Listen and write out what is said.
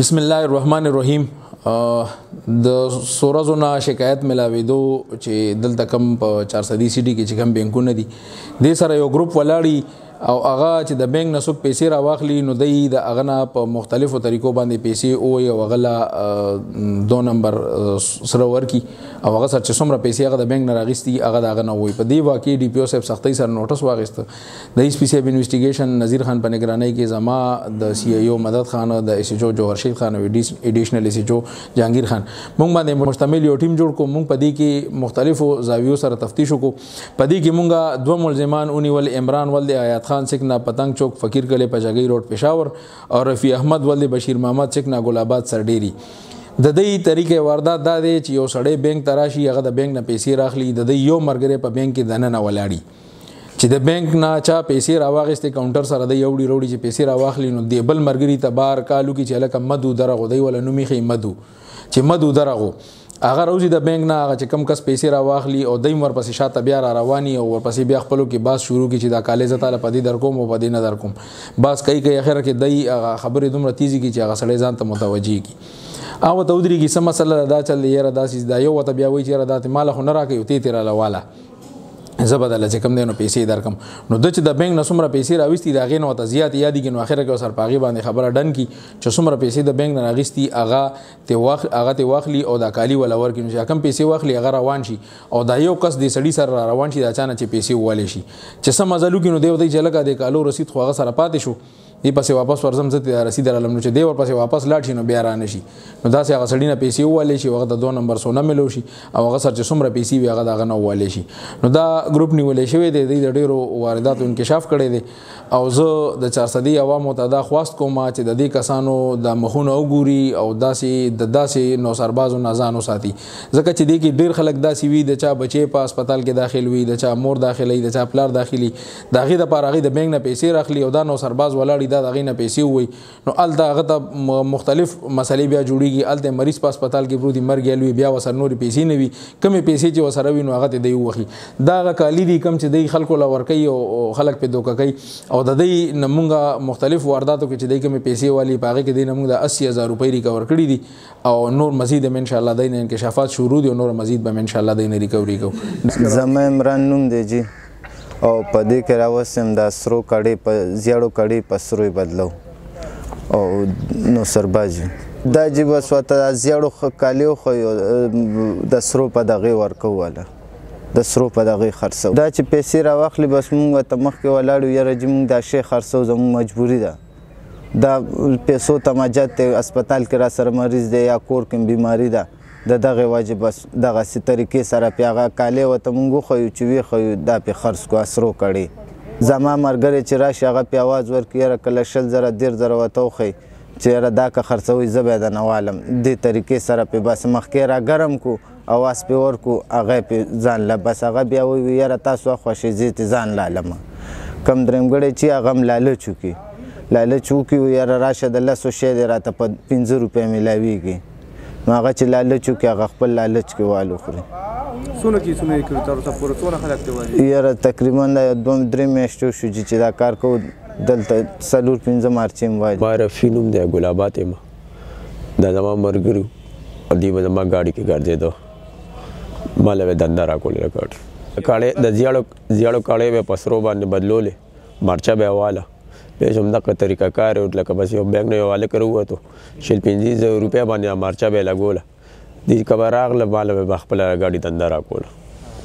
بسم الله الرحمن الرحیم. د سورزو نه شکایت ملاویدو چې دلته کم په 400 سیټي کې چې کم بانکونه دي د سره یو ګروپ ولاړی او هغه چې د بانک نسوک پیسې را واخلي نو د هغه نه په مختلفو طریقو باندې پیسې او یو غلا 2 نمبر سره ورکی او هغه سره چې څومره پیسې هغه د بانک نه راغستي هغه دغه نه وي. په دې واقع ډي پی او صاحب سختۍ سره نوټس واغسته د ایس پی سی انویسټیګیشن نذیر خان په نگرانی کې زما د سی ای او مدد خان د ایس ایچ او جوهر شیخ خان او ایډیشنل ایس ایچ او جهانگیر خان مونږ باندې مشتمل یو ټیم جوړ کو. مونږ په دې کې مختلفو زاویو سره تفتیش وکړو. په دې کې مونږه دوه ملزمان اونیول عمران ولد آیات خان سکنا پتنګ چوک فقیر کله پجګی روډ پېښور او رفیع احمد ولد بشیر محمد سکنا ګل آباد سرډيري. د دې طریقې واردات دا دی چې یو سړی بانک تراشي هغه د بانک نه پیسې راخلي د دې یو مرګره په بانک کې دننه ولاړی چې د بانک نه چا پیسې راواغستې کاونټر سره د یوډي روډي چې پیسې راواخلي نو د بل مرګري تبار کالو کې چې لکه مدو درغو دی ولا نومي خي مدو چې مدو درغو هغه روزي د بانک نه هغه چې کم کس پیسې راواخلي او دیم ورپسې شاته بیا را رواني او ورپسې بیا خپلو کې باس شروع کی چې دا کالج تعالی پدې در کوم او پدې نه در کوم باس کوي اخر کې دای هغه خبرې دومره تیزی کی چې هغه سړی ځان ته متوجي کی او ته ودري کی سم مسله دا چل یره داسې دا یو ته بیا وی چې را دات مال خو نه راکې ته تیر لاواله زبدل چې کم دینو پیسې درکم نو د چې د بانک نه څومره پیسې راوستي دا غین او ته زیات یادی کې نو اخر کې سر پاغي باندې خبره ډن کی چې څومره پیسې د بانک نه راغستي هغه ته واخلي او دا کالی ولا ورکې نو کم پیسې واخلي هغه روان شي او دا یو کس د سړی سره روان شي دا چانه چې پیسې والي شي چې سم مزلو کې نو دی ودی جلګه د کالو رسید خو هغه سره پاتې شو دی پسې واپس ورزم زته رسید علم نو چې دی ور پسې واپس لاړ شي نو بیا را نشي نو دا سه هغه سړی نه پیسې والي شي هغه د 2 نمبر سونه ملو شي او هغه سره چې څومره پیسې وي هغه دغه نه والي شي نو دا ګروپ نیولې شوی دی د ډیرو وارداتو انکشاف کړي دي او زه د 400 عوامو ته دا خواست کوم چې د دې کسانو د مخونه وګوري او داسې نو سربازو نازانو ساتي ځکه چې دې کې ډیر خلک داسې وي د چا بچي په هسپتال کې داخل وي د چا مور داخلي د چا پلار داخلي داغه د پاره د بانک نه پیسې راخلي او دا نو سرباز ولاړی دا دغه نه پیسې وي نو ال دا غته مختلف مسلې بیا جوړیږي ال د مریض په هسپتال کې پروتي مرګ یلوي بیا وسر نور پیسې نه وي کمې پیسې چې وسره وي نو هغه ته دی وخی دا کالی دي کم چې دی خلکو لا ور کوي او خلک په دوکه کوي او د دې نمونګه مختلف وارداتو کې چې دی کمې پیسې والی پاغه کې دی نمونګه د 80000 روپۍ ریکور کړی دي او نور مزید ان شاء الله د انکشافات شروع دي او نور مزید به ان شاء الله د ریکوري کو. زما عمران نوم دی جی او په دې کې راوستم د سرو کړي په زیړو کړي په سروي بدلو او نو سربازي دا جی بس وته زیړو کالیو خو د سرو په دغه ورکواله د سرو په دغه خرڅو دا چې پیسې راواخلي بس مونږ ته مخکې ولاړو یاره جی مونږ دا شی خرڅو زموږ مجبوري ده دا پیسو تماجت هسپتال کې را سره مریض دی یا کور کې بیماری ده د دغه واجب بس دغه سي طریقې سره پیغه کالی وته مونږ خو چې وی خو دا په خرڅ کو اسرو کړي زما مرګره چې راشي هغه په आवाज ورکیره کله شل زره ډیر زره وته خو چې را دا که خرڅوي زبې د نوالم دې طریقې سره په بس مخکې را ګرم کو اواز په ورکو هغه په ځان لا بس هغه بیا وی یاره تاسو خوشی زیت ځان لالم کم درمګړی چې هغه لاله چوکي یاره راشه د لاسو شه دی راته په 15 روپیا ملاویږي نو هغه چې لاله چوکي هغه خپل لالچ کې والو خوري سونه کړو تر اوسه پورې څونه خلک دی وایي یاره تقریبا 2-3 میاشتې شو چې دا کار کو دلته 4-5 مارچ وای معرفي نوم دی ګل آباد ما دا زما مرګرو او دی به زما ګاډي کې ګرځېدو مال به دنده راکول کاړې د زیړو کاړې به پسرو باندې بدلولې مرچا به حواله به هم دغه طریقه کار او لکه بس یو بانک نه حواله کړو ته 15 روپیا باندې مرچا به لګوله دې کبر راغله مال به خپل ګاډي دنده راکول